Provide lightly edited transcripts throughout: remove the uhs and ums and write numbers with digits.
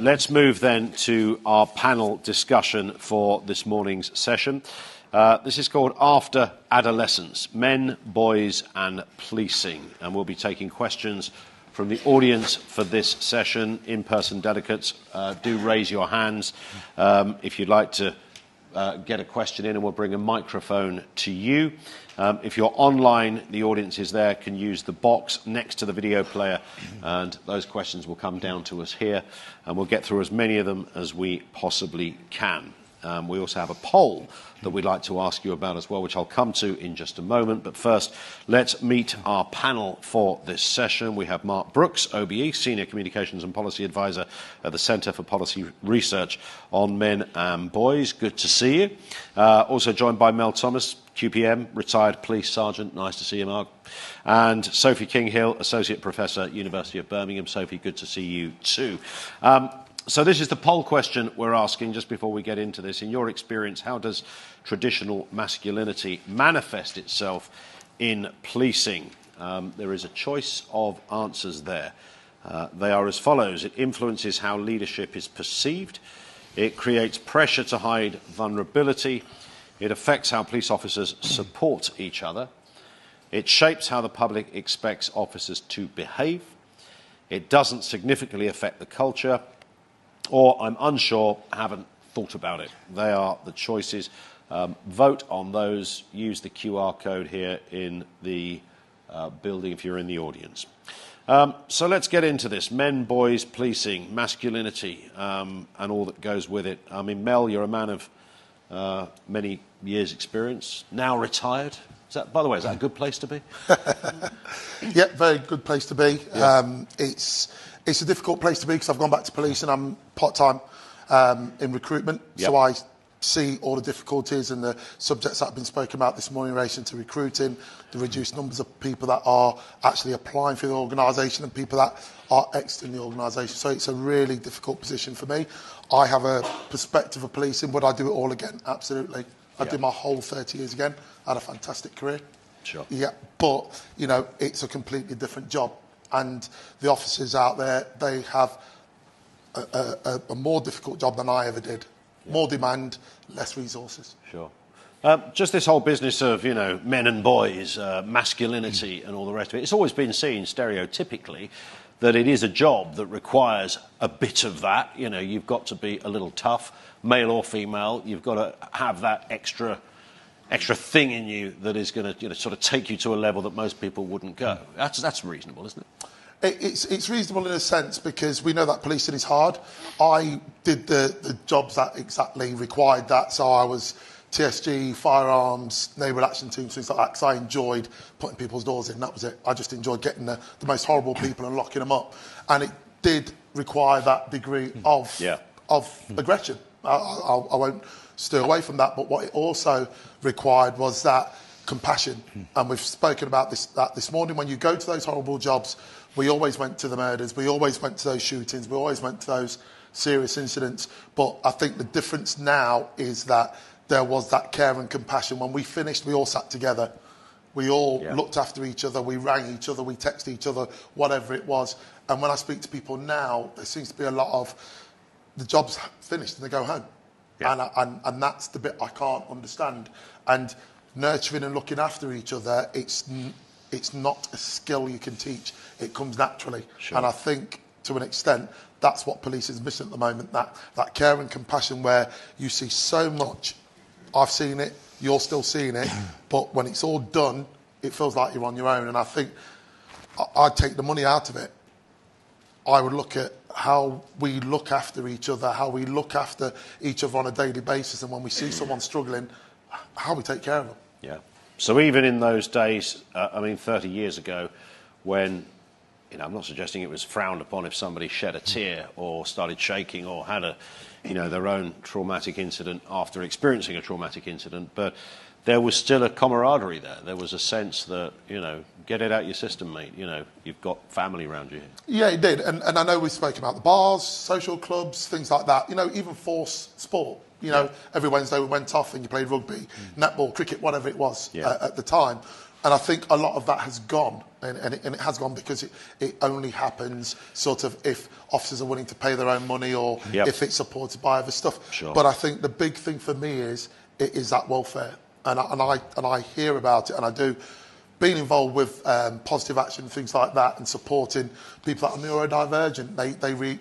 Let's move then to our panel discussion for this morning's session. This is called After Adolescence, Men, Boys and Policing. And we'll be taking questions from the audience for this session. In-person delegates, do raise your hands if you'd like to get a question in, and we'll bring a microphone to you. If you're online, the audience is there, can use the box next to the video player, and those questions will come down to us here, and we'll get through as many of them as we possibly can. We also have a poll that we'd like to ask you about as well, which I'll come to in just a moment. But first, let's meet our panel for this session. We have Mark Brooks, OBE, Senior Communications and Policy Advisor at the Centre for Policy Research on Men and Boys. Good to see you. Also joined by Mel Thomas, QPM, retired police sergeant. Nice to see you, Mark. And Sophie King-Hill, Associate Professor, University of Birmingham. Sophie, good to see you too. So this is the poll question we're asking just before we get into this. In your experience, how does traditional masculinity manifest itself in policing? There is a choice of answers there. They are as follows. It influences how leadership is perceived. It creates pressure to hide vulnerability. It affects how police officers support each other. It shapes how the public expects officers to behave. It doesn't significantly affect the culture. Or I'm unsure, haven't thought about it. They are the choices. Vote on those. Use the QR code here in the building if you're in the audience. So let's get into this. Men, boys, policing, masculinity, and all that goes with it. I mean, Mel, you're a man of many years' experience, now retired. Is that, by the way, is that a good place to be? Yeah, very good place to be. Yeah. It's a difficult place to be because I've gone back to police and I'm part-time in recruitment. Yep. So I see all the difficulties and the subjects that have been spoken about this morning in relation to recruiting, the reduced numbers of people that are actually applying for the organisation and people that are exiting the organisation. So it's a really difficult position for me. I have a perspective of policing. Would I do it all again? Absolutely. I'd do my whole 30 years again. I had a fantastic career. Sure. Yeah, but, you know, it's a completely different job. And the officers out there, they have a more difficult job than I ever did. Yeah. More demand, less resources. Sure. Just this whole business of, you know, men and boys, masculinity and all the rest of it, it's always been seen stereotypically that it is a job that requires a bit of that. You know, you've got to be a little tough, male or female. You've got to have that extra thing in you that is going to, you know, sort of take you to a level that most people wouldn't go. That's reasonable, isn't it? It's reasonable in a sense because we know that policing is hard. I did the jobs that exactly required that, so I was TSG, firearms, neighbourhood action teams, things like that, because I enjoyed putting people's doors in. That was it. I just enjoyed getting the most horrible people and locking them up, and it did require that degree of aggression. I won't steer away from that, but what it also required was that compassion. And we've spoken about that this morning. When you go to those horrible jobs, we always went to the murders, we always went to those shootings, we always went to those serious incidents. But I think the difference now is that there was that care and compassion. When we finished, we all sat together. We all looked after each other, we rang each other, we texted each other, whatever it was. And when I speak to people now, there seems to be a lot of the job's finished and they go home. Yeah. And that's the bit I can't understand. And nurturing and looking after each other, it's not a skill you can teach. It comes naturally. Sure. And I think, to an extent, that's what police is missing at the moment, that care and compassion where you see so much. I've seen it, you're still seeing it, but when it's all done, it feels like you're on your own. And I think I'd take the money out of it. I would look at how we look after each other, how we look after each other on a daily basis, and when we see someone struggling, how we take care of them. Yeah. So even in those days, 30 years ago, when, you know, I'm not suggesting it was frowned upon if somebody shed a tear or started shaking or had their own traumatic incident after experiencing a traumatic incident, but there was still a camaraderie there. There was a sense that, you know, get it out your system, mate. You know, you've got family around you. Yeah, it did. And I know we've spoken about the bars, social clubs, things like that. You know, even force sport. You know, every Wednesday we went off and you played rugby, netball, cricket, whatever it was at the time. And I think a lot of that has gone, and it has gone because it only happens sort of if officers are willing to pay their own money or if it's supported by other stuff. Sure. But I think the big thing for me is that welfare, and I hear about it, and I do. Being involved with positive action, things like that, and supporting people that are neurodivergent,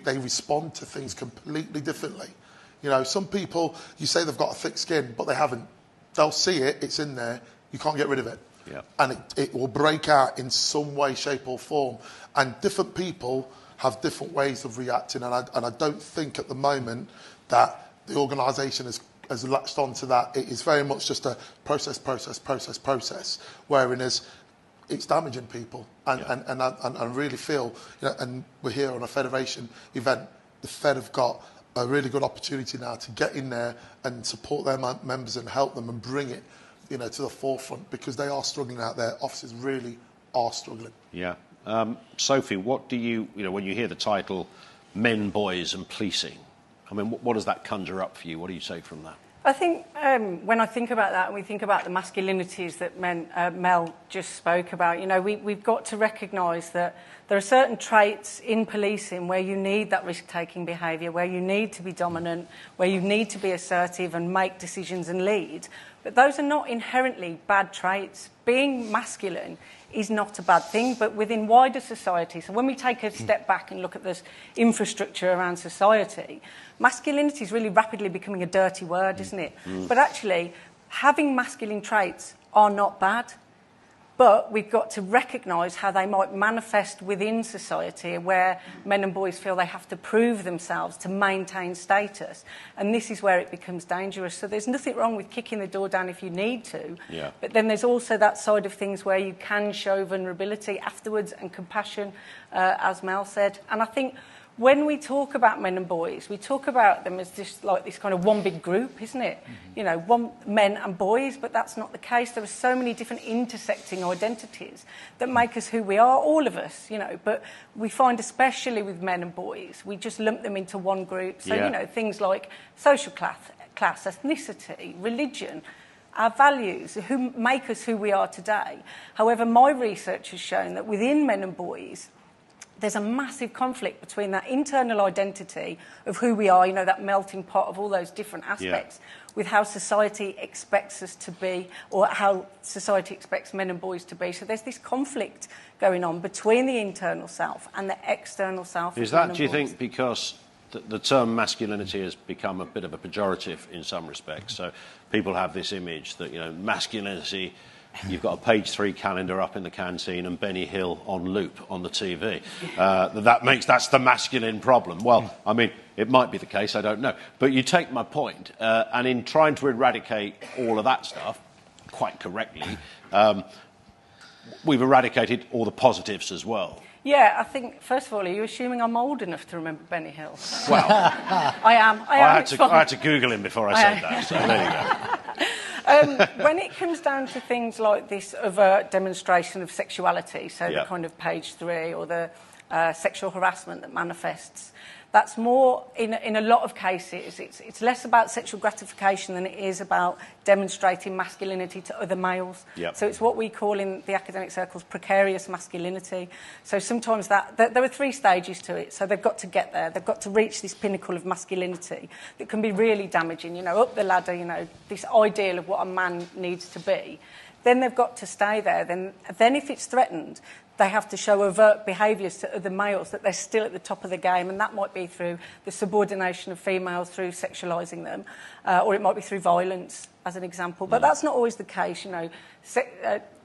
they respond to things completely differently. You know, some people, you say they've got a thick skin, but they haven't. They'll see it, it's in there, you can't get rid of it. Yeah. And it will break out in some way, shape or form. And different people have different ways of reacting, and I don't think at the moment that the organisation has latched onto that. It is very much just a process, whereas it's damaging people. And I really feel, you know, and we're here on a Federation event, the Fed have got a really good opportunity now to get in there and support their members and help them and bring it, you know, to the forefront, because they are struggling out there. Officers really are struggling. Yeah. Sophie, what do you know, when you hear the title Men, Boys and Policing, I mean, what does that conjure up for you? What do you say from that? I think when I think about that, and we think about the masculinities that Mel just spoke about, you know, we've got to recognise that there are certain traits in policing where you need that risk-taking behaviour, where you need to be dominant, where you need to be assertive and make decisions and lead. But those are not inherently bad traits. Being masculine is not a bad thing, but within wider society. So when we take a step back and look at this infrastructure around society, masculinity is really rapidly becoming a dirty word, isn't it? But actually, having masculine traits are not bad. But we've got to recognise how they might manifest within society, where men and boys feel they have to prove themselves to maintain status. And this is where it becomes dangerous. So there's nothing wrong with kicking the door down if you need to. Yeah. But then there's also that side of things where you can show vulnerability afterwards and compassion, as Mel said. And I think when we talk about men and boys, we talk about them as just like this kind of one big group, isn't it? You know, one men and boys, but that's not the case. There are so many different intersecting identities that make us who we are, all of us, you know. But we find, especially with men and boys, we just lump them into one group. So, you know, things like social class, ethnicity, religion, our values, who make us who we are today. However, my research has shown that within men and boys, there's a massive conflict between that internal identity of who we are, you know, that melting pot of all those different aspects, with how society expects us to be, or how society expects men and boys to be. So there's this conflict going on between the internal self and the external self. Is that, do you think, because the term masculinity has become a bit of a pejorative in some respects? So people have this image that, you know, masculinity, you've got a page 3 calendar up in the canteen and Benny Hill on loop on the TV. That's the masculine problem. Well, I mean, it might be the case, I don't know. But you take my point, and in trying to eradicate all of that stuff, quite correctly, we've eradicated all the positives as well. Yeah, I think, first of all, are you assuming I'm old enough to remember Benny Hill? Well, I am. I had to Google him before I said that, so there you go. When it comes down to things like this overt demonstration of sexuality, so the kind of page 3 or the sexual harassment that manifests, that's more, in a lot of cases, it's less about sexual gratification than it is about demonstrating masculinity to other males. Yep. So it's what we call in the academic circles precarious masculinity. So sometimes there are 3 stages to it. So they've got to get there. They've got to reach this pinnacle of masculinity that can be really damaging, you know, up the ladder, you know, this ideal of what a man needs to be. Then they've got to stay there. Then if it's threatened, they have to show overt behaviours to other males that they're still at the top of the game, and that might be through the subordination of females, through sexualising them, or it might be through violence, as an example. But that's not always the case, you know.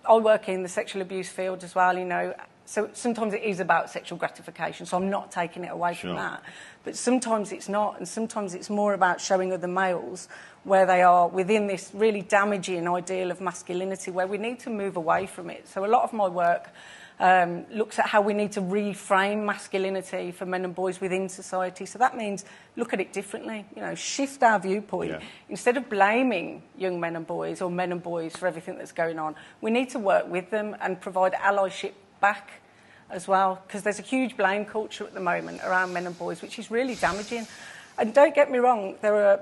I work in the sexual abuse field as well, you know, so sometimes it is about sexual gratification, so I'm not taking it away from that. But sometimes it's not, and sometimes it's more about showing other males where they are within this really damaging ideal of masculinity, where we need to move away from it. So a lot of my work looks at how we need to reframe masculinity for men and boys within society. So that means look at it differently, you know, shift our viewpoint. Yeah. Instead of blaming young men and boys or men and boys for everything that's going on, we need to work with them and provide allyship back as well, because there's a huge blame culture at the moment around men and boys, which is really damaging. And don't get me wrong, the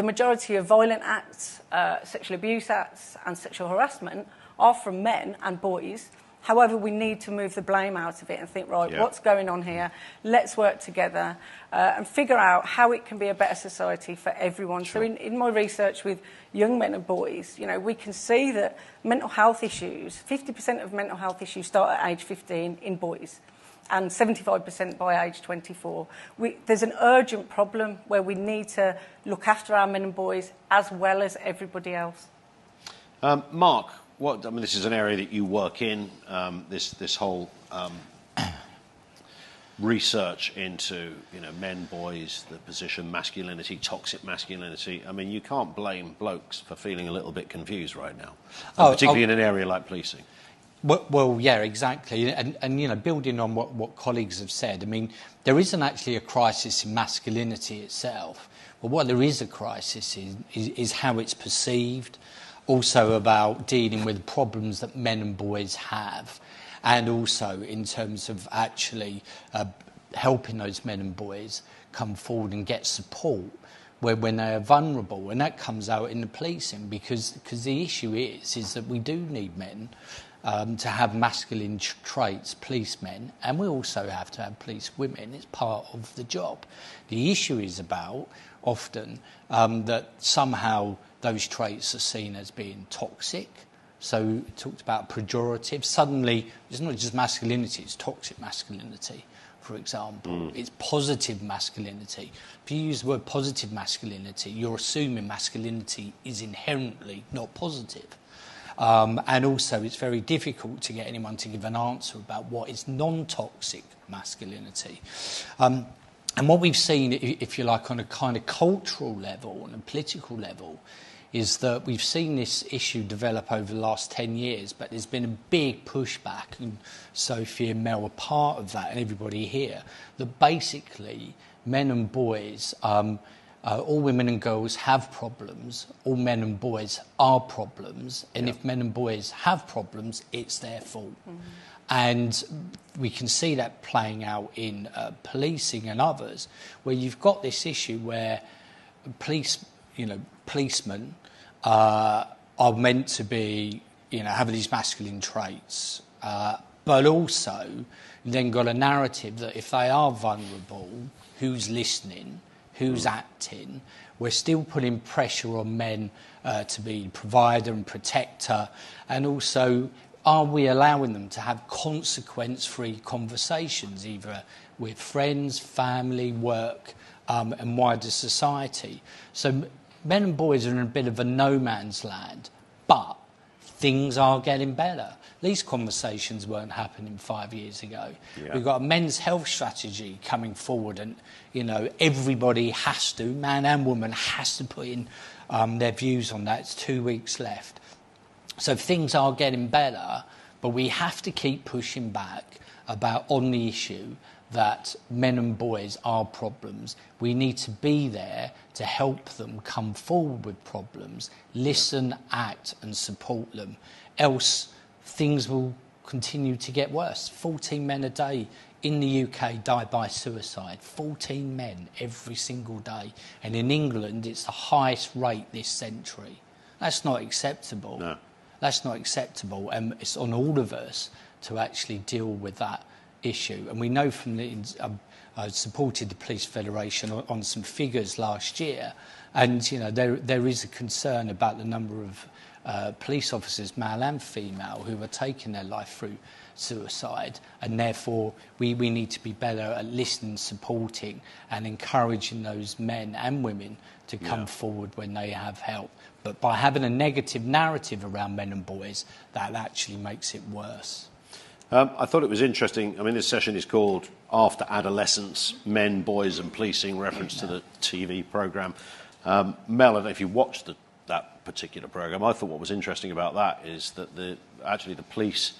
majority of violent acts, sexual abuse acts and sexual harassment are from men and boys. However, we need to move the blame out of it and think, right, what's going on here? Let's work together and figure out how it can be a better society for everyone. Sure. So in my research with young men and boys, we can see that mental health issues, 50% of mental health issues start at age 15 in boys and 75% by age 24. There's an urgent problem where we need to look after our men and boys as well as everybody else. Mark, this is an area that you work in, this whole research into, men, boys, the position, masculinity, toxic masculinity. I mean, you can't blame blokes for feeling a little bit confused right now, particularly in an area like policing. Well, yeah, exactly. And building on what colleagues have said, I mean, there isn't actually a crisis in masculinity itself. But what there is a crisis is how it's perceived, also about dealing with problems that men and boys have, and also in terms of actually helping those men and boys come forward and get support when they are vulnerable. And that comes out in the policing, because the issue is that we do need men to have masculine traits, policemen, and we also have to have police women. It's part of the job. The issue is about often that somehow those traits are seen as being toxic. So talked about pejorative. Suddenly, it's not just masculinity, it's toxic masculinity, for example. It's positive masculinity. If you use the word positive masculinity, you're assuming masculinity is inherently not positive. And also, it's very difficult to get anyone to give an answer about what is non-toxic masculinity. And what we've seen, if you like, on a kind of cultural level and a political level, is that we've seen this issue develop over the last 10 years, but there's been a big pushback, and Sophie and Mel are part of that, and everybody here, that basically men and boys, all women and girls have problems, all men and boys are problems, and if men and boys have problems, it's their fault. And we can see that playing out in policing and others, where you've got this issue where policemen are meant to be, have these masculine traits, but also then got a narrative that if they are vulnerable, who's listening, who's acting? We're still putting pressure on men to be provider and protector, and also, are we allowing them to have consequence-free conversations, either with friends, family, work, and wider society? So men and boys are in a bit of a no-man's land, but things are getting better. These conversations weren't happening 5 years ago. Yeah. We've got a men's health strategy coming forward, and everybody has to, man and woman, has to put in their views on that. It's 2 weeks left. So things are getting better, but we have to keep pushing back on the issue that men and boys are problems. We need to be there to help them come forward with problems, listen, act and support them. Else things will continue to get worse. 14 men a day in the UK die by suicide. 14 men every single day. And in England, it's the highest rate this century. That's not acceptable. No. That's not acceptable, and it's on all of us to actually deal with that issue. And we know from I supported the Police Federation on some figures last year, and there is a concern about the number of police officers, male and female, who are taking their life through suicide, and therefore we need to be better at listening, supporting and encouraging those men and women to come forward when they have help. But by having a negative narrative around men and boys, that actually makes it worse. I thought it was interesting. I mean, this session is called After Adolescence, Men, Boys and Policing, reference to the TV programme. Mel, I don't know if you watched that particular programme. I thought what was interesting about that is that the police,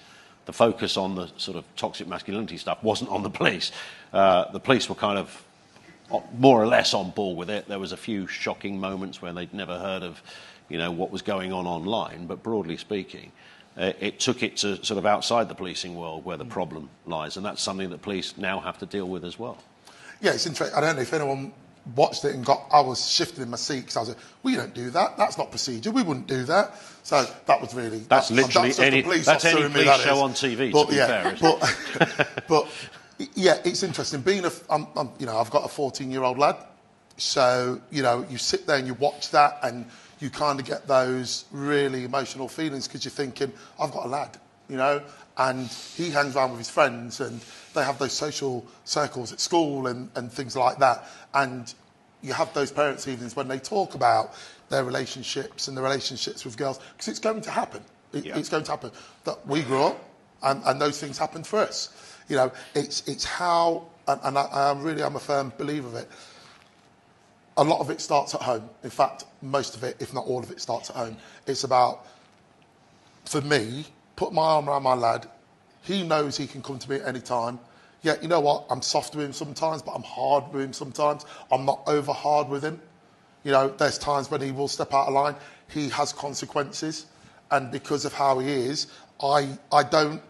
the focus on the sort of toxic masculinity stuff wasn't on the police. The police were kind of more or less on board with it. There was a few shocking moments where they'd never heard of, what was going on online, but broadly speaking, it took it to sort of outside the policing world where the problem lies, and that's something that police now have to deal with as well. Yeah, it's interesting. I don't know if anyone watched it and I was shifting in my seat because I was like, we don't do that. That's not procedure. We wouldn't do that. So that was really... That's literally any police show on TV, to be fair. But yeah, it's interesting. I've got a 14-year-old lad. So, you sit there and you watch that and you kind of get those really emotional feelings because you're thinking, I've got a lad, and he hangs around with his friends and they have those social circles at school and things like that. And you have those parents' evenings when they talk about their relationships and the relationships with girls, because it's going to happen. It's going to happen. That we grew up and those things happened for us. It's how, and I'm a firm believer of it. A lot of it starts at home. In fact, most of it, if not all of it, starts at home. It's about, for me, put my arm around my lad. He knows he can come to me at any time. Yeah, you know what? I'm soft with him sometimes, but I'm hard with him sometimes. I'm not over hard with him. There's times when he will step out of line. He has consequences. And because of how he is, I don't...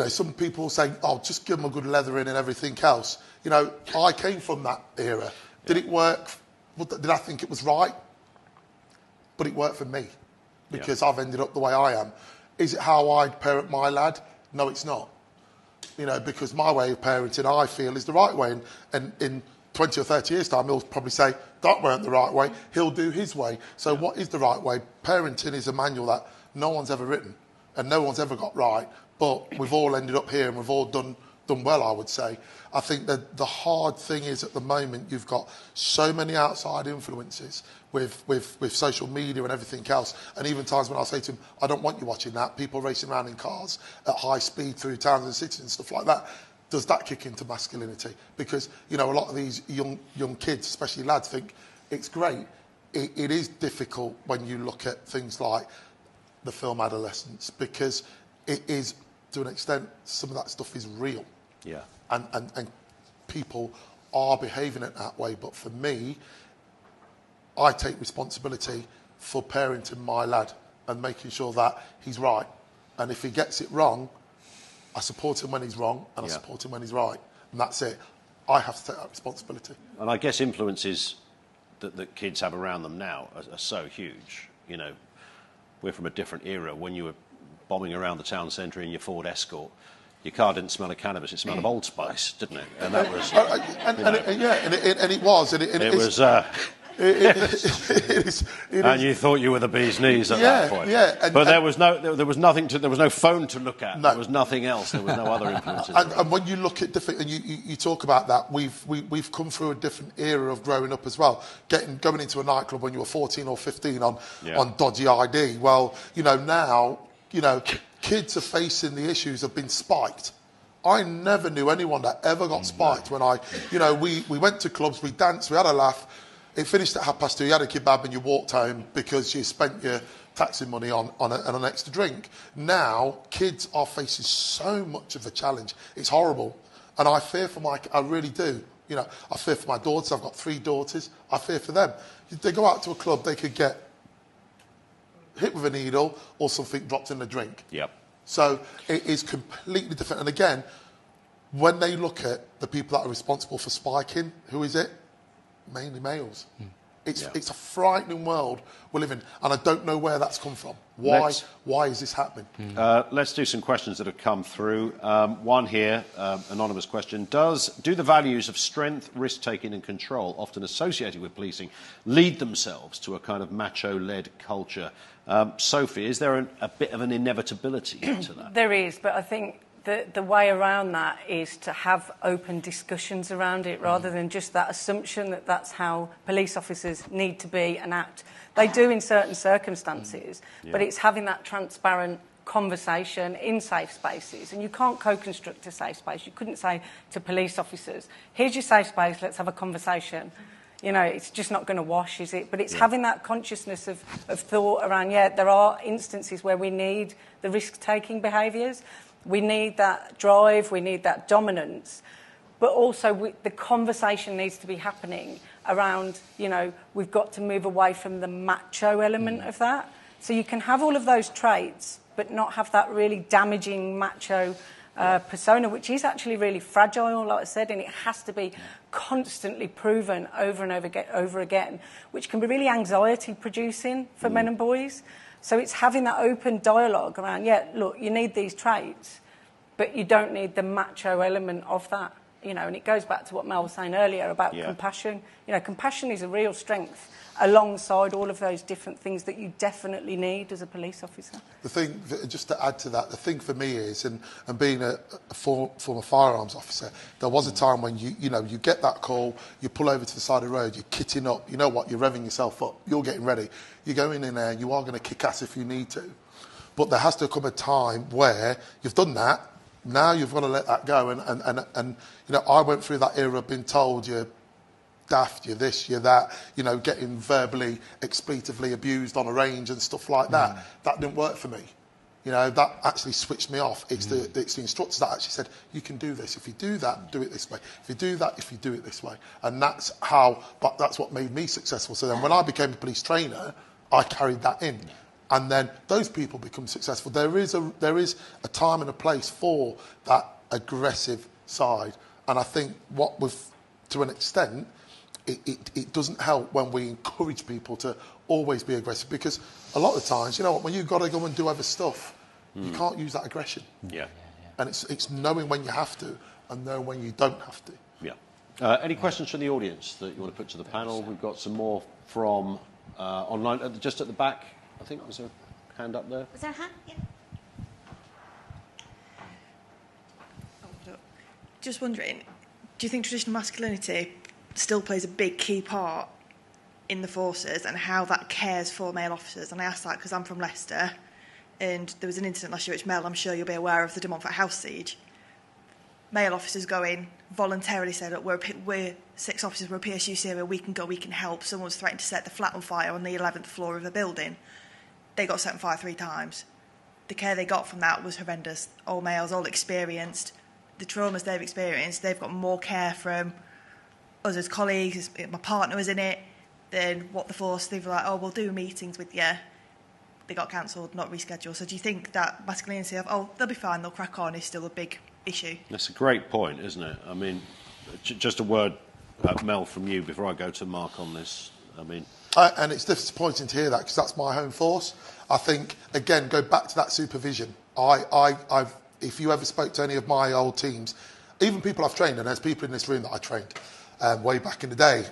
some people say, oh, just give him a good leather in and everything else. I came from that era. Did it work? Did I think it was right? But it worked for me because I've ended up the way I am. Is it how I'd parent my lad? No, it's not. Because my way of parenting, I feel, is the right way. And in 20 or 30 years' time, he'll probably say, that weren't the right way. He'll do his way. So what is the right way? Parenting is a manual that no one's ever written and no one's ever got right. But we've all ended up here and we've all done well, I would say. I think that the hard thing is at the moment you've got so many outside influences with social media and everything else. And even times when I say to him, I don't want you watching that, people racing around in cars at high speed through towns and cities and stuff like that. Does that kick into masculinity? Because, a lot of these young kids, especially lads, think it's great. It is difficult when you look at things like the film Adolescence, because it is, to an extent, some of that stuff is real. Yeah. And people are behaving it that way. But for me, I take responsibility for parenting my lad and making sure that he's right. And if he gets it wrong, I support him when he's wrong and I support him when he's right. And that's it. I have to take that responsibility. And I guess influences that kids have around them now are so huge. We're from a different era. When you were bombing around the town centre in your Ford Escort, your car didn't smell of cannabis, it smelled of Old Spice, didn't it? And that was... and it was. And you thought you were the bee's knees at that point. Yeah. But there was no phone to look at. No. There was nothing else. There was no other influences. And when you look at different, and you talk about that, we've come through a different era of growing up as well. Going into a nightclub when you were 14 or 15 on dodgy ID. Well, now, kids are facing the issues of being spiked. I never knew anyone that ever got spiked when we went to clubs, we danced, we had a laugh. It finished at 2:30, you had a kebab and you walked home because you spent your taxi money on an extra drink. Now, kids are facing so much of a challenge. It's horrible. And I fear for I really do. I fear for my daughters. I've got 3 daughters. I fear for them. If they go out to a club, they could get hit with a needle or something dropped in a drink. Yep. So it is completely different. And again, when they look at the people that are responsible for spiking, who is it? Mainly males. It's a frightening world we live in, and I don't know where that's come from. Why is this happening? Let's do some questions that have come through. One here, anonymous question. Do the values of strength, risk-taking and control, often associated with policing, lead themselves to a kind of macho-led culture? Sophie, is there a bit of an inevitability to that? There is, but I think the way around that is to have open discussions around it rather than just that assumption that that's how police officers need to be and act. They do in certain circumstances, but it's having that transparent conversation in safe spaces. And you can't co-construct a safe space. You couldn't say to police officers, here's your safe space, let's have a conversation. It's just not going to wash, is it? But it's having that consciousness of thought around, there are instances where we need the risk-taking behaviours. We need that drive, we need that dominance, but also the conversation needs to be happening around, we've got to move away from the macho element of that. So you can have all of those traits, but not have that really damaging macho persona, which is actually really fragile, like I said, and it has to be constantly proven over and over again, which can be really anxiety-producing for men and boys. So it's having that open dialogue around, yeah, look, you need these traits, but you don't need the macho element of that, you know, and it goes back to what Mel was saying earlier about compassion. You know, compassion is a real strength alongside all of those different things that you definitely need as a police officer. The thing, just to add to that, the thing for me is, and being a former firearms officer, there was a time when you get that call, you pull over to the side of the road, you're kitting up, you know what, you're revving yourself up, you're getting ready, you're going in there, you are going to kick ass if you need to. But there has to come a time where you've done that, now you've got to let that go. And you know, I went through that era of being told you're daft, you're this, you're that, you know, getting verbally, expletively abused on a range and stuff like that. That didn't work for me. You know, that actually switched me off. It's the instructors that actually said, you can do this. If you do that, do it this way. If you do that, if you do it this way. And that's what made me successful. So then when I became a police trainer, I carried that in. And then those people become successful. There is a time and a place for that aggressive side. And I think to an extent, it doesn't help when we encourage people to always be aggressive, because a lot of the times, you know what, when you've got to go and do other stuff, you can't use that aggression. Yeah. And it's knowing when you have to and knowing when you don't have to. Yeah. Any questions from the audience that you want to put to the panel? We've got some more from online, just at the back. I think there's a hand up there. Was there a hand? Yeah. Just wondering, do you think traditional masculinity still plays a big key part in the forces and how that cares for male officers? And I ask that because I'm from Leicester, and there was an incident last year which, Mel, I'm sure you'll be aware of, the De Montfort house siege. Male officers go in, voluntarily say, look, we're 6 officers, we're a PSU area, we can go, we can help. Someone was threatened to set the flat on fire on the 11th floor of a building. They got set on fire 3 times. The care they got from that was horrendous. All males, all experienced. The traumas they've experienced, they've got more care from us as colleagues, my partner was in it, than what the force, they were like, oh, we'll do meetings with you. They got cancelled, not rescheduled. So do you think that masculinity of, oh, they'll be fine, they'll crack on, is still a big issue? That's a great point, isn't it? I mean, just a word, Mel, from you before I go to Mark on this. I mean... and it's disappointing to hear that, because that's my home force. I think, again, go back to that supervision. If you ever spoke to any of my old teams, even people I've trained, and there's people in this room that I trained way back in the day,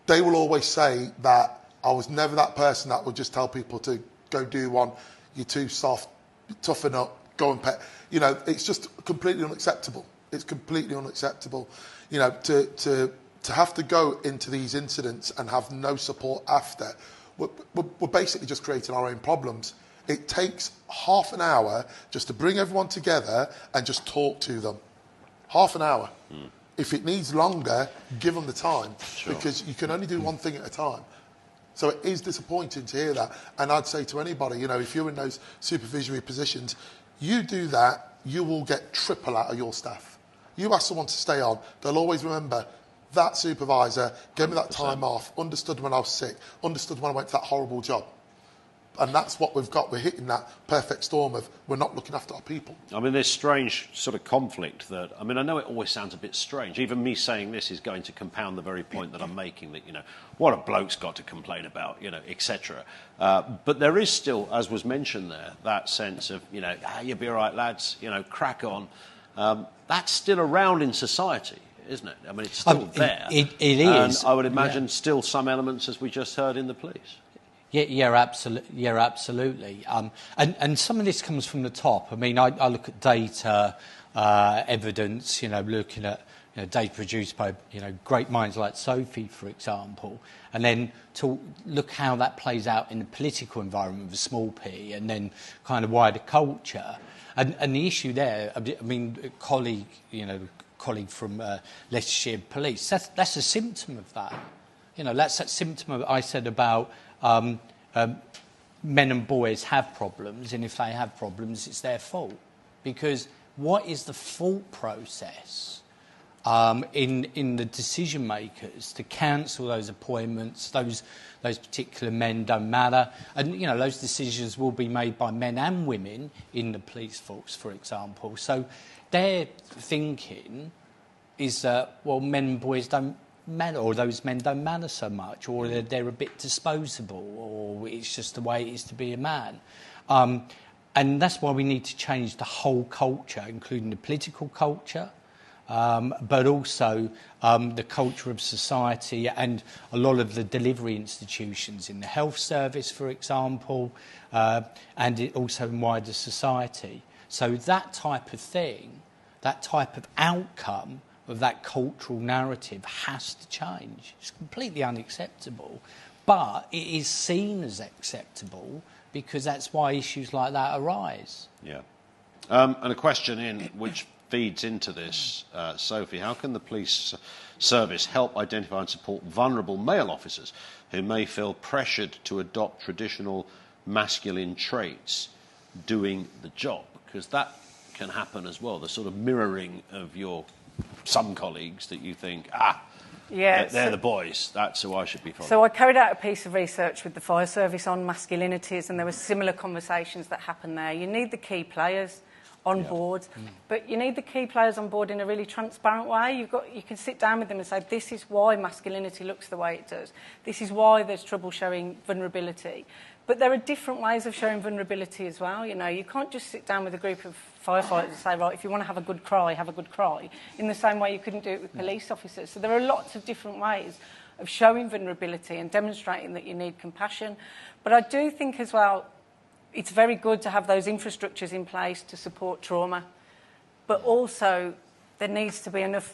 they will always say that I was never that person that would just tell people to go do one, you're too soft, toughen up, go and pet. You know, it's just completely unacceptable. It's completely unacceptable. You know, to have to go into these incidents and have no support after, we're basically just creating our own problems. It takes half an hour just to bring everyone together and just talk to them. Half an hour. If it needs longer, give them the time, because you can only do one thing at a time. So it is disappointing to hear that. And I'd say to anybody, you know, if you're in those supervisory positions, you do that, you will get triple out of your staff. You ask someone to stay on, they'll always remember that supervisor gave me that time off, understood when I was sick, understood when I went to that horrible job. And that's what we've got. We're hitting that perfect storm of we're not looking after our people. I mean, there's strange sort of conflict that, I mean, I know it always sounds a bit strange. Even me saying this is going to compound the very point that I'm making, that, you know, what a bloke's got to complain about, you know, etc. But there is still, as was mentioned there, that sense of, you know, you'll be all right, lads, you know, crack on. That's still around in society, isn't it? I mean, it's still there. It is. And I would imagine still some elements, as we just heard, in the police. Yeah, absolutely. And some of this comes from the top. I mean, I look at data, evidence, you know, looking at, you know, data produced by, you know, great minds like Sophie, for example, and then to look how that plays out in the political environment with a small p, and then kind of wider culture. And the issue there, I mean, a colleague from Leicestershire Police, that's a symptom of that. You know, that's that symptom of I said about men and boys have problems, and if they have problems, it's their fault. Because what is the thought process in the decision makers to cancel those appointments. Those particular men don't matter, and those decisions will be made by men and women in the police force, for example. So their thinking is that men and boys don't matter, or those men don't matter so much, or they're a bit disposable, or it's just the way it is to be a man. And that's why we need to change the whole culture, including the political culture, but also the culture of society and a lot of the delivery institutions in the health service, for example, and also in wider society. So that type of thing, that type of outcome of that cultural narrative has to change. It's completely unacceptable, but it is seen as acceptable because that's why issues like that arise. Yeah. And a question which feeds into this, Sophie, how can the police service help identify and support vulnerable male officers who may feel pressured to adopt traditional masculine traits doing the job? Because that can happen as well, the sort of mirroring of some colleagues that you think, they're the boys, that's who I should be following. So I carried out a piece of research with the fire service on masculinities, and there were similar conversations that happened there. You need the key players on board, but you need the key players on board in a really transparent way. You can sit down with them and say, this is why masculinity looks the way it does. This is why there's trouble showing vulnerability. But there are different ways of showing vulnerability as well. You can't just sit down with a group of firefighters and say, right, if you want to have a good cry, have a good cry, in the same way you couldn't do it with police officers. So there are lots of different ways of showing vulnerability and demonstrating that you need compassion. But I do think as well, it's very good to have those infrastructures in place to support trauma. But also, there needs to be enough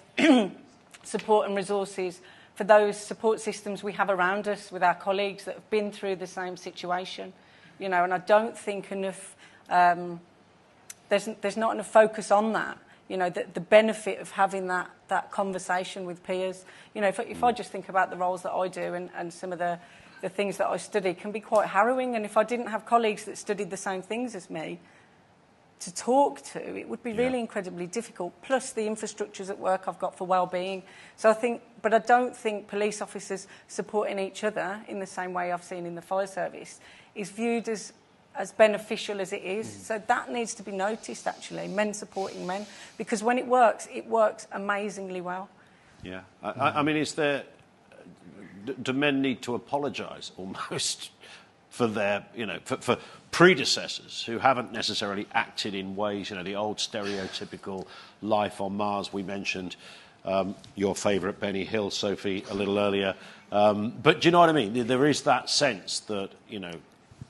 support and resources for those support systems we have around us with our colleagues that have been through the same situation. And I don't think enough, there's not enough focus on that. The benefit of having that conversation with peers. If I just think about the roles that I do and some of the things that I study can be quite harrowing, and if I didn't have colleagues that studied the same things as me to talk to, it would be really incredibly difficult, plus the infrastructures at work I've got for wellbeing. So I don't think police officers supporting each other in the same way I've seen in the fire service is viewed as beneficial as it is. So that needs to be noticed, actually, men supporting men, because when it works amazingly well. Yeah. I mean, do men need to apologise almost for their, for predecessors who haven't necessarily acted in ways, the old stereotypical life on Mars? We mentioned your favourite Benny Hill, Sophie, a little earlier. But do you know what I mean? There is that sense that,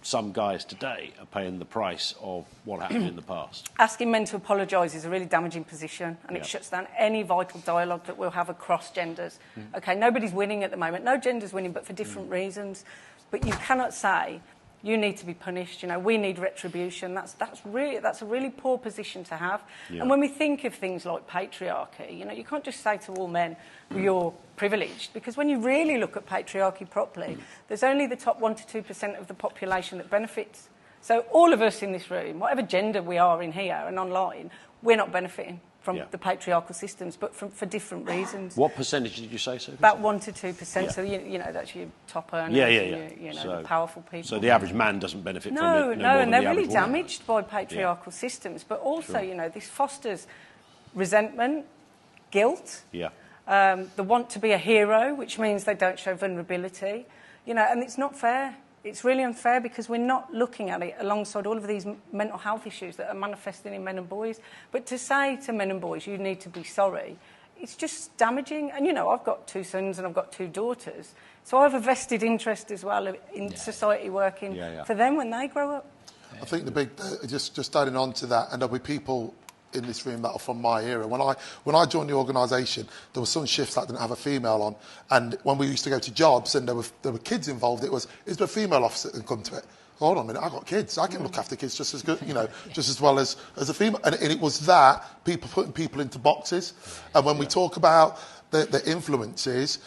some guys today are paying the price of what happened in the past. Asking men to apologise is a really damaging position, and it shuts down any vital dialogue that we'll have across genders. OK, nobody's winning at the moment. No gender's winning, but for different reasons. But you cannot say, you need to be punished, we need retribution. That's a really poor position to have. Yeah. And when we think of things like patriarchy, you can't just say to all men, well, you're privileged, because when you really look at patriarchy properly, there's only the top 1% to 2% of the population that benefits. So all of us in this room, whatever gender we are in here and online, we're not benefiting from the patriarchal systems, but for different reasons. What percentage did you say, Sophie? About 1% to 2%. Yeah. So that's your top earners, the powerful people. So the average man doesn't benefit from it. No, and they're really damaged by patriarchal systems. But also, this fosters resentment, guilt. Yeah. The want to be a hero, which means they don't show vulnerability. And it's not fair. It's really unfair because we're not looking at it alongside all of these mental health issues that are manifesting in men and boys. But to say to men and boys, you need to be sorry, it's just damaging. And, I've got 2 sons and I've got 2 daughters. So I have a vested interest as well in society working for them when they grow up. I think the big, just adding on to that, and there'll be people in this room that are from my era. When I joined the organisation, there were some shifts that didn't have a female on, and when we used to go to jobs and there were kids involved, is there a female officer that can come to it? Hold on a minute, I've got kids. I can look after kids just as good, just as well as a female. And it was that, people putting people into boxes. And when we talk about the influences,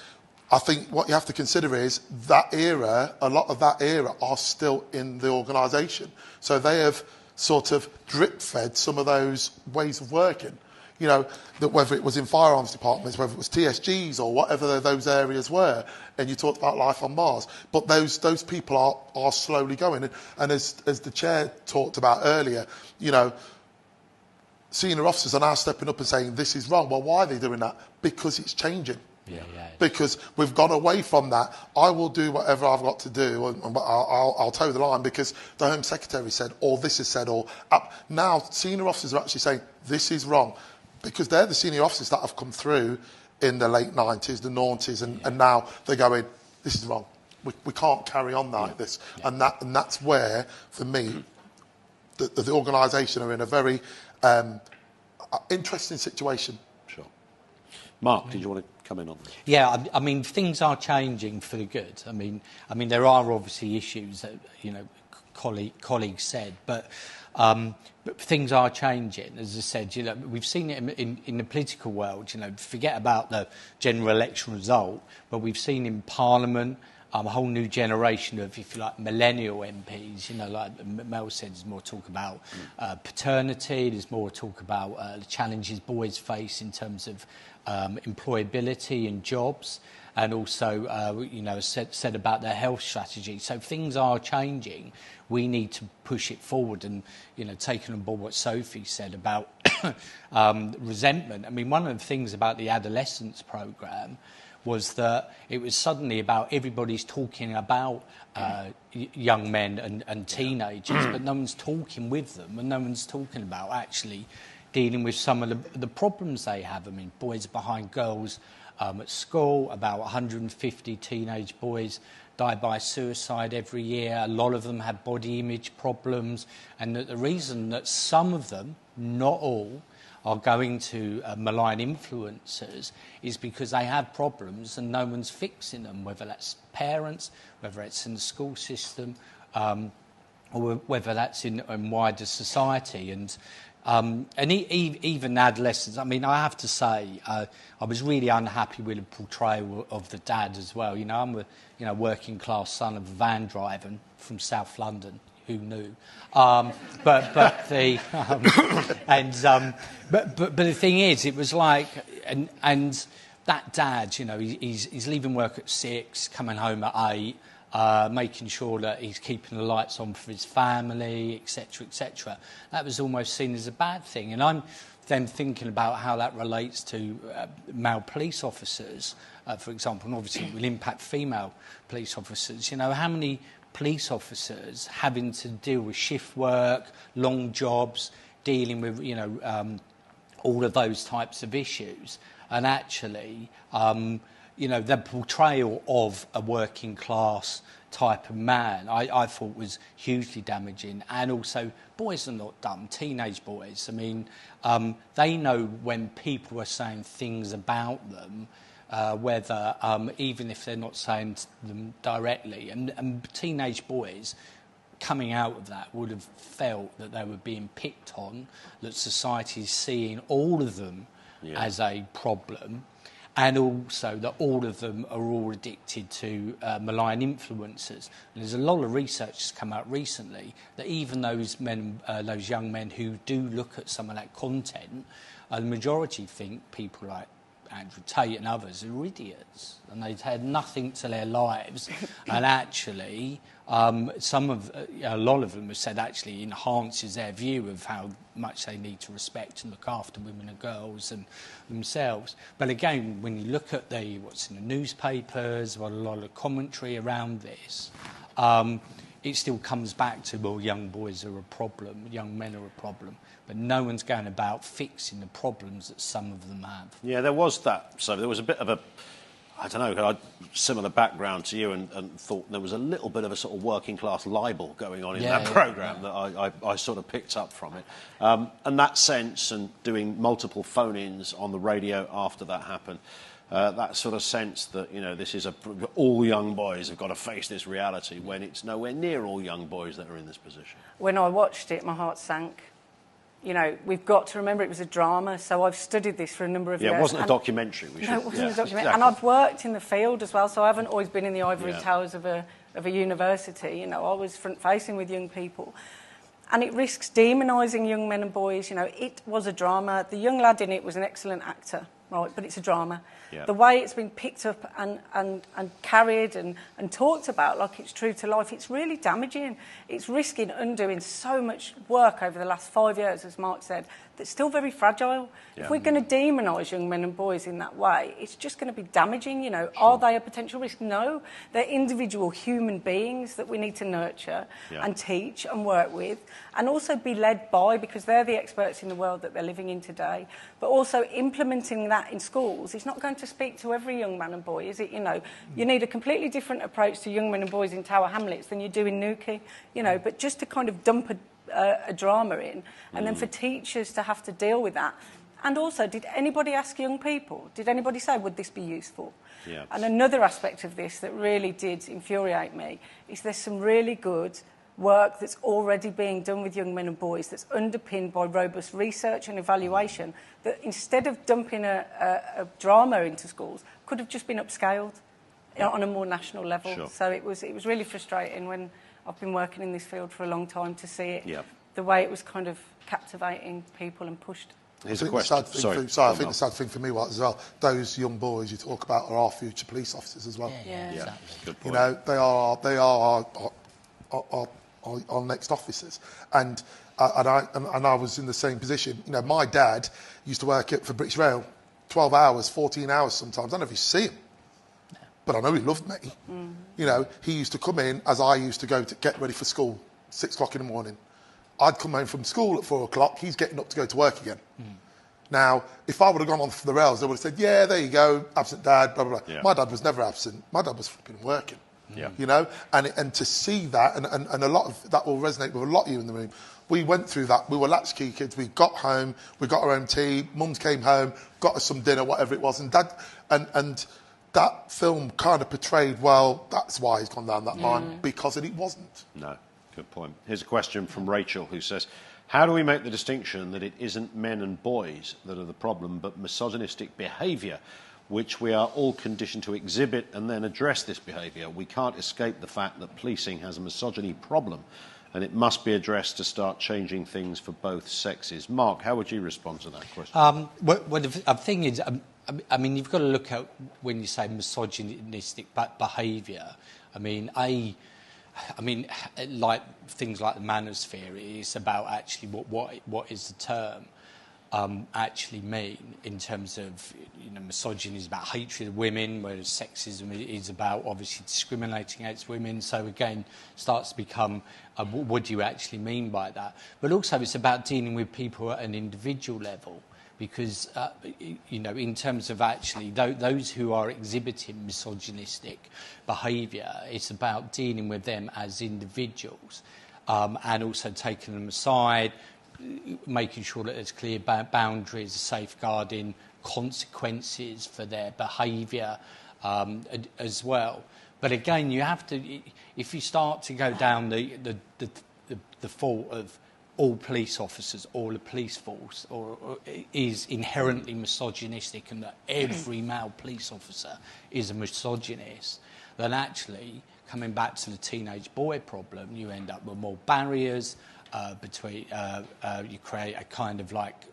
I think what you have to consider is that era, a lot of that era are still in the organisation. So they have sort of drip-fed some of those ways of working. you know, that whether it was in firearms departments, whether it was TSGs or whatever those areas were, and you talked about life on Mars, but those people are slowly going. And as the chair talked about earlier, you know, senior officers are now stepping up and saying, this is wrong. Well, why are they doing that? Because it's changing. Because we've gone away from that. I will do whatever I've got to do, and I'll toe the line because the Home Secretary said, or this is said, or now senior officers are actually saying this is wrong, because they're the senior officers that have come through in the late 90s, the 90s, and now they're going, this is wrong. We can't carry on like this, and that's where, for me, the organisation are in a very interesting situation. Sure. Mark, did you want to come in on this? Yeah, I mean, things are changing for the good. I mean, there are obviously issues that, you know, colleagues said, but things are changing. As I said, you know, we've seen it in the political world. You know, forget about the general election result, but we've seen in Parliament a whole new generation of, if you like, millennial MPs. You know, like Mel said, there's more talk about paternity. There's more talk about the challenges boys face in terms of employability and jobs, and also, you know, said about their health strategy. So things are changing. We need to push it forward, and, you know, taking on board what Sophie said about resentment. I mean, one of the things about the Adolescence programme was that it was suddenly about everybody's talking about young men and teenagers, but no one's talking with them, and no one's talking about actually dealing with some of the problems they have. I mean, boys behind girls at school, about 150 teenage boys die by suicide every year. A lot of them have body image problems, and that the reason that some of them, not all, are going to malign influencers is because they have problems and no one's fixing them, whether that's parents, whether it's in the school system, or whether that's in wider society. And even adolescents, I mean, I have to say, I was really unhappy with the portrayal of the dad as well. You know, I'm a working class son of a van driver from South London. Who knew? But the thing is, it was like, and that dad, you know, he's leaving work at 6, coming home at 8. Making sure that he's keeping the lights on for his family, etc., etc. That was almost seen as a bad thing. And I'm then thinking about how that relates to male police officers, for example, and obviously it will impact female police officers. You know, how many police officers having to deal with shift work, long jobs, dealing with, you know, all of those types of issues, and actually, you know, the portrayal of a working class type of man, I thought was hugely damaging. And also, boys are not dumb, teenage boys. I mean, they know when people are saying things about them, whether, even if they're not saying them directly. And teenage boys coming out of that would have felt that they were being picked on, that society is seeing all of them as a problem, and also that all of them are all addicted to malign influencers. And there's a lot of research that's come out recently that even those young men who do look at some of that content, the majority think people like Andrew Tate and others are idiots, and they've had nothing to their lives. And actually, a lot of them have said actually enhances their view of how much they need to respect and look after women and girls and themselves. But again, when you look at what's in the newspapers, a lot of commentary around this, it still comes back to, well, young boys are a problem, young men are a problem, but no one's going about fixing the problems that some of them have. Yeah, there was that. So there was a bit of a, I don't know, similar background to you, and thought there was a little bit of a sort of working class libel going on in that programme that I sort of picked up from it. And that sense, and doing multiple phone-ins on the radio after that happened, that sort of sense that, you know, this is all young boys have got to face this reality, when it's nowhere near all young boys that are in this position. When I watched it, my heart sank. You know, we've got to remember it was a drama, so I've studied this for a number of years. Yeah, it wasn't a documentary. No, it wasn't a documentary. Exactly. And I've worked in the field as well, so I haven't always been in the ivory towers of a university. You know, I was front-facing with young people. And it risks demonising young men and boys. You know, it was a drama. The young lad in it was an excellent actor, right? But it's a drama. Yeah. The way it's been picked up and carried and talked about like it's true to life, it's really damaging. It's risking undoing so much work over the last 5 years, as Mark said, that's still very fragile. Yeah. If we're going to demonise young men and boys in that way, it's just going to be damaging. You know, Are they a potential risk? No. They're individual human beings that we need to nurture and teach and work with, and also be led by, because they're the experts in the world that they're living in today. But also implementing that in schools is not going to speak to every young man and boy, is it? You know, you need a completely different approach to young men and boys in Tower Hamlets than you do in Newquay. You know, but just to kind of dump a drama in, and then for teachers to have to deal with that. And also, did anybody ask young people? Did anybody say, would this be useful? Yeah. And another aspect of this that really did infuriate me is there's some really good work that's already being done with young men and boys that's underpinned by robust research and evaluation that instead of dumping a drama into schools could have just been upscaled on a more national level. Sure. So it was really frustrating when I've been working in this field for a long time to see it, Yeah. the way it was kind of captivating people and pushed. Here's a question. I think the sad thing for me was as well, those young boys you talk about are our future police officers as well. Yeah. Yeah, good point. You know, they are our next officers. And I was in the same position. You know, my dad used to work for British Rail, 12 hours, 14 hours sometimes. I don't know if you see him, but I know he loved me. You know, he used to come in as I used to go to get ready for school, 6 o'clock in the morning. I'd come home from school at 4 o'clock. He's getting up to go to work again. Now, if I would have gone on for the rails, they would have said, yeah, there you go, absent dad, blah, blah, blah. Yeah. My dad was never absent. My dad was flipping working. Yeah. You know, and to see that, and a lot of that will resonate with a lot of you in the room. We went through that. We were latchkey kids. We got home. We got our own tea. Mums came home, got us some dinner, whatever it was. And Dad, and that film kind of portrayed, well, that's why he's gone down that line, because it wasn't. No, good point. Here's a question from Rachel who says, how do we make the distinction that it isn't men and boys that are the problem, but misogynistic behaviour, which we are all conditioned to exhibit, and then address this behaviour? We can't escape the fact that policing has a misogyny problem, and it must be addressed to start changing things for both sexes. Mark, how would you respond to that question? Well, the thing is, I mean, you've got to look at when you say misogynistic behaviour. I mean, like things like the manosphere, it's about actually what is the term actually mean in terms of, you know, misogyny is about hatred of women, whereas sexism is about obviously discriminating against women. So again, starts to become what do you actually mean by that? But also it's about dealing with people at an individual level. Because, you know, in terms of actually those who are exhibiting misogynistic behaviour, it's about dealing with them as individuals and also taking them aside, making sure that there's clear boundaries, safeguarding consequences for their behaviour as well. But again, you have to, if you start to go down the fault of all police officers, all the police force, or is inherently misogynistic, and that every male police officer is a misogynist, then actually, coming back to the teenage boy problem, you end up with more barriers between, you create a kind of like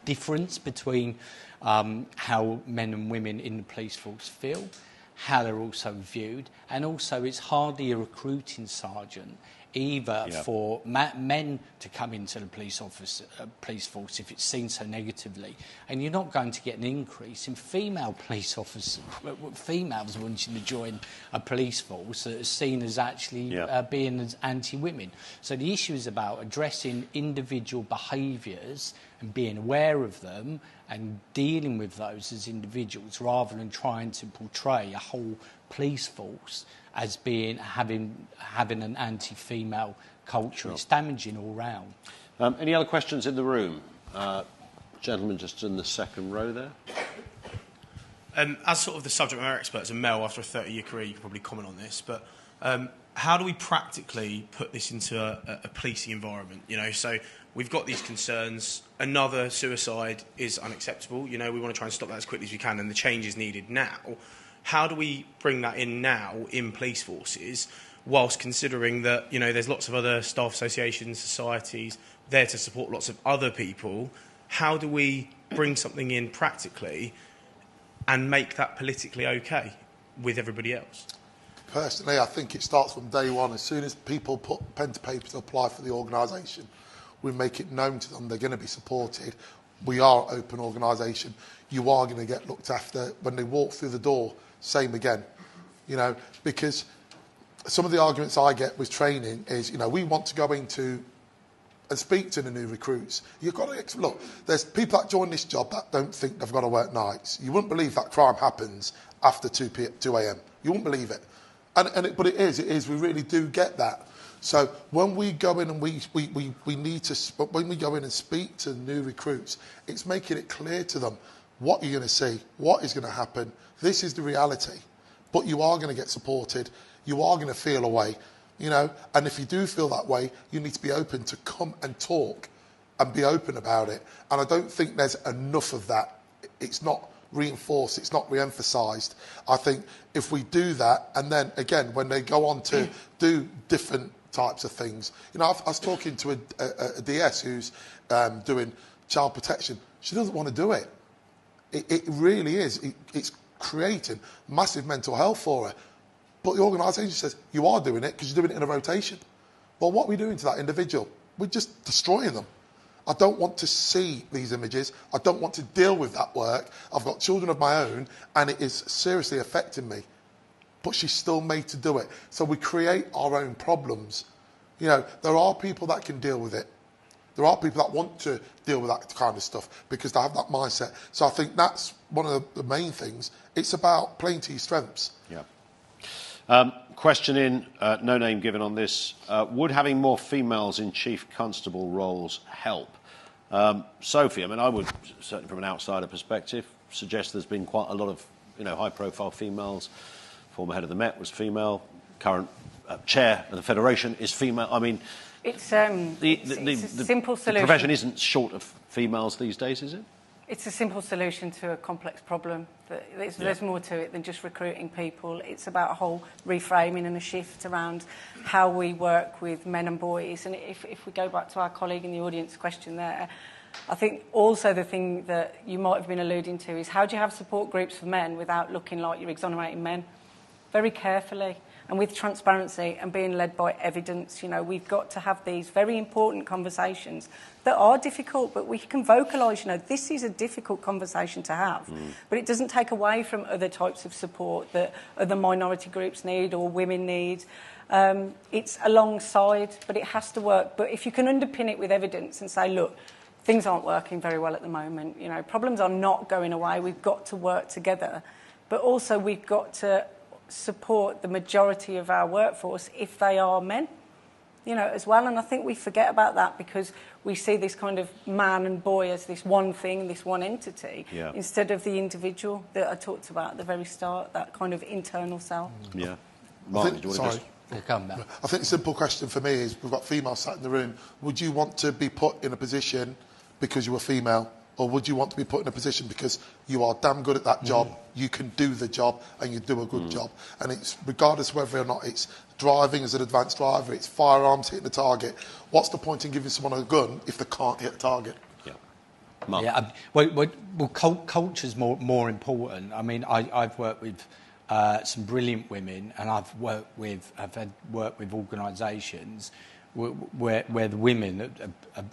difference between how men and women in the police force feel, how they're also viewed, and also it's hardly a recruiting sergeant either for men to come into the police force if it's seen so negatively, and you're not going to get an increase in female police officers, females wanting to join a police force that is seen as actually being as anti-women. So the issue is about addressing individual behaviours and being aware of them and dealing with those as individuals, rather than trying to portray a whole police force as being having an anti-female culture. Sure. It's damaging all round. Any other questions in the room? Gentleman just in the second row there. As sort of the subject matter expert, as a male after a 30-year career, you can probably comment on this, but how do we practically put this into a policing environment? You know, so we've got these concerns. Another suicide is unacceptable. You know, we want to try and stop that as quickly as we can, and the change is needed now. How do we bring that in now in police forces whilst considering that, you know, there's lots of other staff associations, societies there to support lots of other people. How do we bring something in practically and make that politically okay with everybody else? Personally, I think it starts from day one. As soon as people put pen to paper to apply for the organisation, we make it known to them they're going to be supported. We are an open organisation. You are going to get looked after. When they walk through the door, same again. You know, because some of the arguments I get with training is, you know, we want to go into and speak to the new recruits. You've got to look. There's people that join this job that don't think they've got to work nights. You wouldn't believe that crime happens after 2 a.m. You wouldn't believe it. But it is. We really do get that. So when we go in and we need to, when we go in and speak to new recruits, it's making it clear to them what you're going to see, what is going to happen. This is the reality. But you are going to get supported. You are going to feel a way, you know. And if you do feel that way, you need to be open to come and talk and be open about it. And I don't think there's enough of that. It's not reinforced, it's not re-emphasised. I think if we do that, and then again, when they go on to do different types of things, you know, I was talking to a DS who's doing child protection. She doesn't want to do it. It really is. It's creating massive mental health for her. But the organisation says, you are doing it because you're doing it in a rotation. Well, what are we doing to that individual? We're just destroying them. I don't want to see these images. I don't want to deal with that work. I've got children of my own, and it is seriously affecting me. But she's still made to do it. So we create our own problems. You know, there are people that can deal with it. There are people that want to deal with that kind of stuff because they have that mindset. So I think that's one of the main things. It's about playing to your strengths. Yeah. Question in, no name given on this. Would having more females in chief constable roles help? Sophie, I mean, I would, certainly from an outsider perspective, suggest there's been quite a lot of, you know, high-profile females. Former head of the Met was female. Current chair of the Federation is female. I mean, it's a simple solution. The profession isn't short of females these days, is it? It's a simple solution to a complex problem. There's more to it than just recruiting people. It's about a whole reframing and a shift around how we work with men and boys. And if we go back to our colleague in the audience question there, I think also the thing that you might have been alluding to is how do you have support groups for men without looking like you're exonerating men? Very carefully and with transparency and being led by evidence. You know, we've got to have these very important conversations that are difficult, but we can vocalise, you know, this is a difficult conversation to have. But it doesn't take away from other types of support that other minority groups need or women need. It's alongside, but it has to work. But if you can underpin it with evidence and say, look, things aren't working very well at the moment, you know, problems are not going away, we've got to work together. But also we've got to support the majority of our workforce if they are men, you know, as well. And I think we forget about that because we see this kind of man and boy as this one thing, this one entity, instead of the individual that I talked about at the very start, that kind of internal self. Yeah. Martin, do you want to I think the simple question for me is, we've got females sat in the room, would you want to be put in a position because you were female? Or would you want to be put in a position because you are damn good at that job, you can do the job, and you do a good job? And it's regardless whether or not it's driving as an advanced driver, it's firearms, hitting the target. What's the point in giving someone a gun if they can't hit a target? Yeah. Mark. Yeah. Well, culture's more important. I mean, I've worked with some brilliant women, and I've had worked with organisations where the women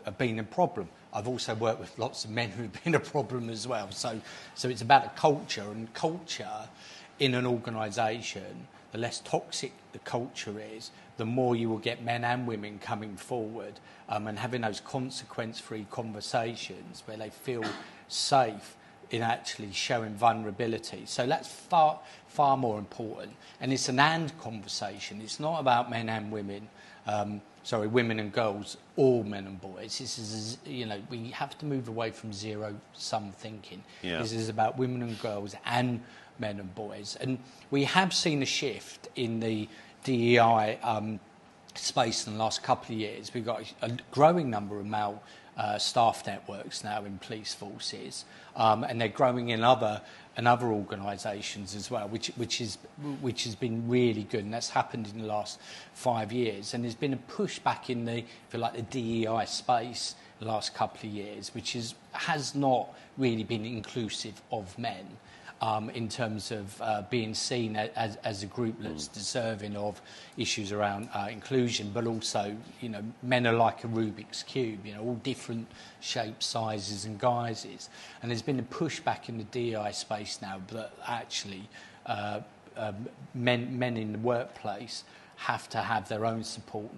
have been a problem. I've also worked with lots of men who've been a problem as well. So it's about a culture, and culture in an organisation, the less toxic the culture is, the more you will get men and women coming forward and having those consequence-free conversations where they feel safe in actually showing vulnerability. So that's far more important. And it's an and conversation. It's not about men and women. Women and girls, all men and boys. This is, you know, we have to move away from zero-sum thinking. Yeah. This is about women and girls and men and boys. And we have seen a shift in the DEI space in the last couple of years. We've got a growing number of male staff networks now in police forces, and they're growing in other and other organisations as well, which has been really good, and that's happened in the last 5 years. And there's been a push back in the, if you like, the DEI space the last couple of years, which has not really been inclusive of men. In terms of being seen as a group that's deserving of issues around inclusion, but also, men are like a Rubik's Cube, all different shapes, sizes and guises. And there's been a pushback in the DEI space now that actually men in the workplace have to have their own support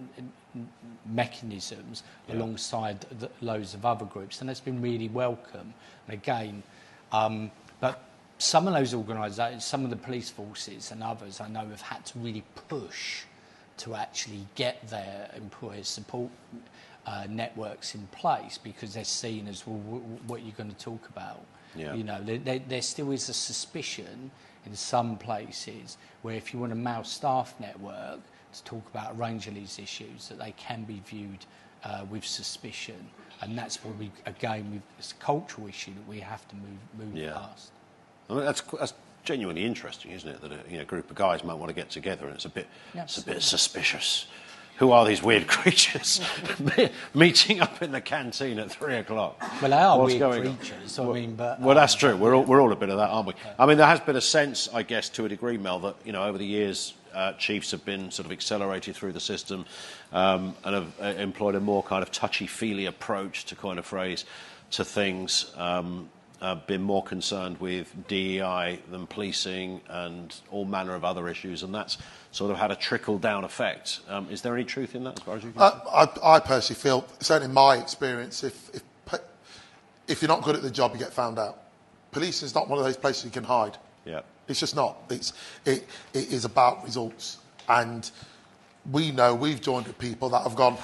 mechanisms alongside loads of other groups. And that's been really welcome. And again, but some of those organisations, some of the police forces and others I know have had to really push to actually get their employer support networks in place, because they're seen as, well, what you're going to talk about. Yeah. There still is a suspicion in some places where if you want a male staff network to talk about a range of these issues, that they can be viewed with suspicion. And that's where it's a cultural issue that we have to move past. I mean, that's genuinely interesting, isn't it? That a group of guys might want to get together, and it's a bit suspicious. Who are these weird creatures meeting up in the canteen at 3 o'clock? Well, they are weird creatures. Well, that's true. We're all a bit of that, aren't we? I mean, there has been a sense, I guess, to a degree, Mel, that over the years, chiefs have been sort of accelerated through the system and have employed a more kind of touchy-feely approach, to coin a phrase, to things. Been more concerned with DEI than policing and all manner of other issues, and that's sort of had a trickle-down effect. Is there any truth in that, as far as you can see? I personally feel, certainly in my experience, if you're not good at the job, you get found out. Policing is not one of those places you can hide. Yeah, it's just not. It is about results, and we've joined with people that have gone,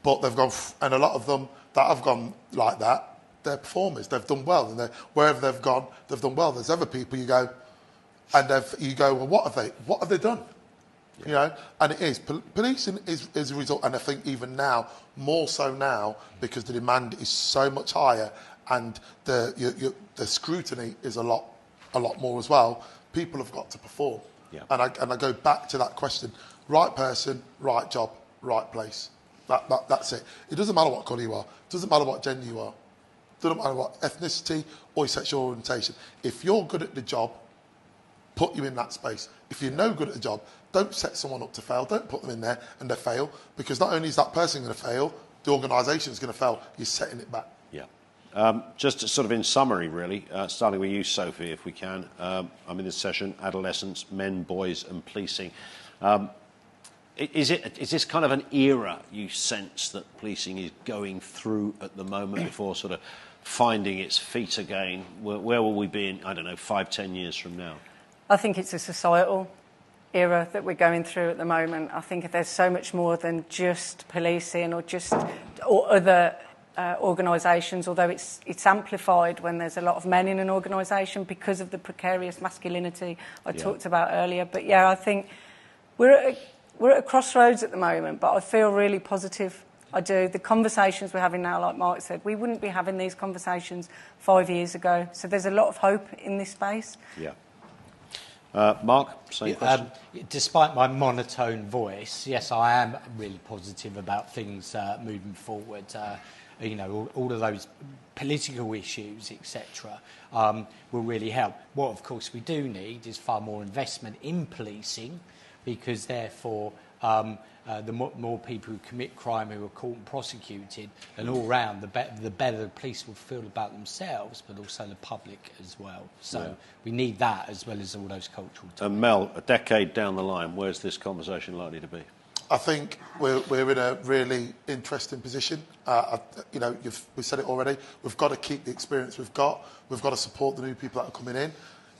but they've gone, and a lot of them that have gone like that, they're performers. They've done well, and wherever they've gone, they've done well. There's other people you go, well, what have they done? Yeah. And it is policing is a result, and I think even now, more so now, because the demand is so much higher, and the scrutiny is a lot more as well. People have got to perform, and I go back to that question: right person, right job, right place. That's it. It doesn't matter what colour you are. It doesn't matter what gender you are. Doesn't matter what ethnicity or your sexual orientation. If you're good at the job, put you in that space. If you're no good at the job, don't set someone up to fail. Don't put them in there and they fail, because not only is that person going to fail, the organisation is going to fail. You're setting it back. Yeah. Just sort of in summary, really, starting with you, Sophie, if we can. I'm in this session: adolescence, men, boys, and policing. Is this kind of an era you sense that policing is going through at the moment before sort of finding its feet again? Where will we be in, 5-10 years from now? I think it's a societal era that we're going through at the moment. I think there's so much more than just policing or other organisations, although it's amplified when there's a lot of men in an organisation because of the precarious masculinity I talked about earlier. But I think we're at a crossroads at the moment, but I feel really positive. I do. The conversations we're having now, like Mark said, we wouldn't be having these conversations 5 years ago. So there's a lot of hope in this space. Yeah. Mark, same question. Despite my monotone voice, yes, I am really positive about things moving forward. All of those political issues, etc., will really help. What, of course, we do need is far more investment in policing, because therefore the more people who commit crime who are caught and prosecuted, and all round, the better the police will feel about themselves, but also the public as well. So we need that as well as all those cultural topics. And Mel, a decade down the line, where's this conversation likely to be? I think we're in a really interesting position. We've said it already. We've got to keep the experience we've got. We've got to support the new people that are coming in.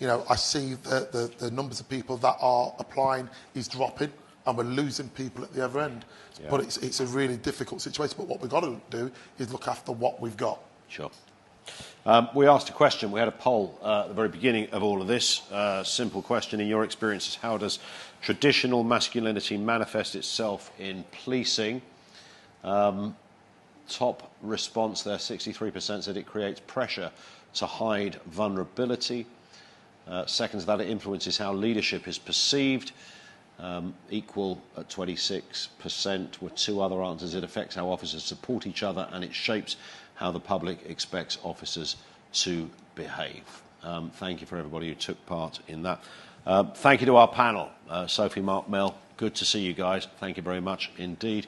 I see the numbers of people that are applying is dropping, and we're losing people at the other end. Yeah. But it's a really difficult situation. But what we've got to do is look after what we've got. Sure. We asked a question. We had a poll at the very beginning of all of this. Simple question. In your experiences, how does traditional masculinity manifest itself in policing? top response there, 63% said it creates pressure to hide vulnerability. Second to that, it influences how leadership is perceived. Equal at 26% were two other answers. It affects how officers support each other, and it shapes how the public expects officers to behave. Thank you for everybody who took part in that. Thank you to our panel, Sophie, Mark, Mel. Good to see you guys. Thank you very much indeed.